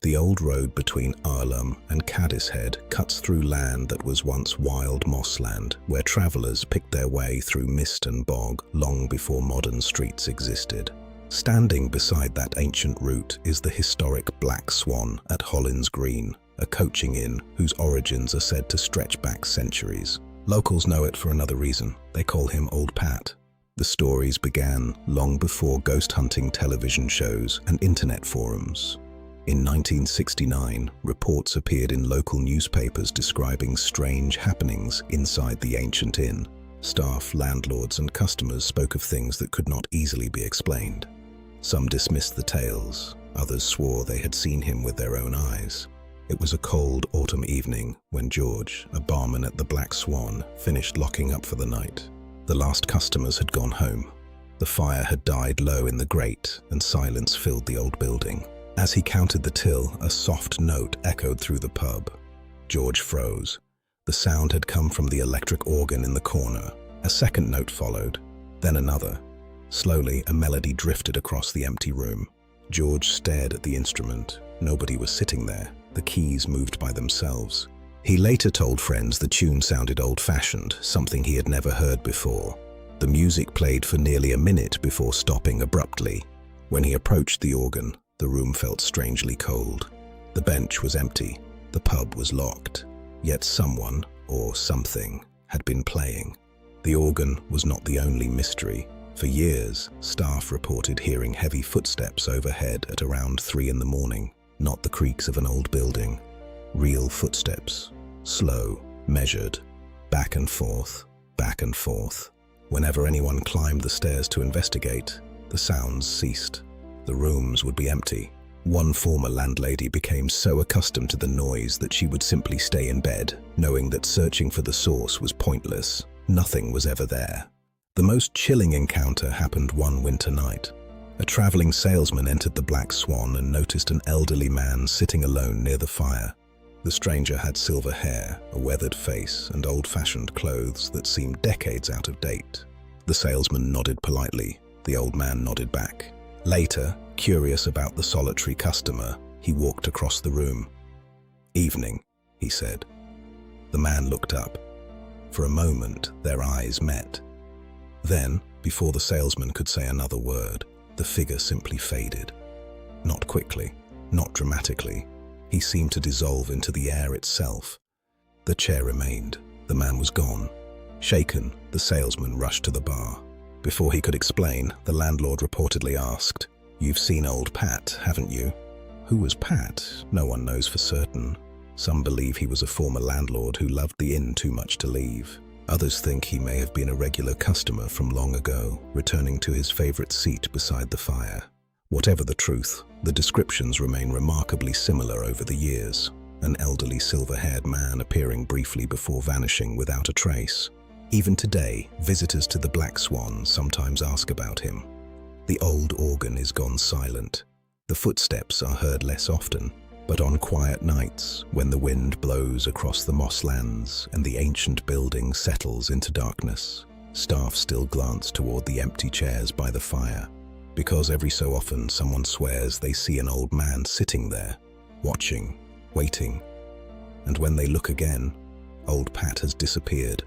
The old road between Arlem and Caddishead cuts through land that was once wild mossland, where travellers picked their way through mist and bog long before modern streets existed. Standing beside that ancient route is the historic Black Swan at Hollins Green, a coaching inn whose origins are said to stretch back centuries. Locals know it for another reason. They call him Old Pat. The stories began long before ghost hunting television shows and internet forums. In 1969, reports appeared in local newspapers describing strange happenings inside the ancient inn. Staff, landlords, and customers spoke of things that could not easily be explained. Some dismissed the tales, others swore they had seen him with their own eyes. It was a cold autumn evening when George, a barman at the Black Swan, finished locking up for the night. The last customers had gone home. The fire had died low in the grate, and silence filled the old building. As he counted the till, a soft note echoed through the pub. George froze. The sound had come from the electric organ in the corner. A second note followed, then another. Slowly, a melody drifted across the empty room. George stared at the instrument. Nobody was sitting there. The keys moved by themselves. He later told friends the tune sounded old-fashioned, something he had never heard before. The music played for nearly a minute before stopping abruptly. When he approached the organ, the room felt strangely cold. The bench was empty. The pub was locked. Yet someone, or something, had been playing. The organ was not the only mystery. For years, staff reported hearing heavy footsteps overhead at around 3 in the morning. Not the creaks of an old building. Real footsteps. Slow, measured. Back and forth, back and forth. Whenever anyone climbed the stairs to investigate, the sounds ceased. The rooms would be empty. One former landlady became so accustomed to the noise that she would simply stay in bed, knowing that searching for the source was pointless. Nothing was ever there. The most chilling encounter happened one winter night. A traveling salesman entered the Black Swan and noticed an elderly man sitting alone near the fire. The stranger had silver hair, a weathered face, and old-fashioned clothes that seemed decades out of date. The salesman nodded politely. The old man nodded back. Later, curious about the solitary customer, he walked across the room. "Evening," he said. The man looked up. For a moment, their eyes met. Then, before the salesman could say another word, the figure simply faded. Not quickly, not dramatically. He seemed to dissolve into the air itself. The chair remained. The man was gone. Shaken, the salesman rushed to the bar. Before he could explain, the landlord reportedly asked, "You've seen old Pat, haven't you?" Who was Pat? No one knows for certain. Some believe he was a former landlord who loved the inn too much to leave. Others think he may have been a regular customer from long ago, returning to his favorite seat beside the fire. Whatever the truth, the descriptions remain remarkably similar over the years. An elderly silver-haired man appearing briefly before vanishing without a trace. Even today, visitors to the Black Swan sometimes ask about him. The old organ is gone silent. The footsteps are heard less often, but on quiet nights, when the wind blows across the mosslands and the ancient building settles into darkness, staff still glance toward the empty chairs by the fire, because every so often someone swears they see an old man sitting there, watching, waiting. And when they look again, old Pat has disappeared.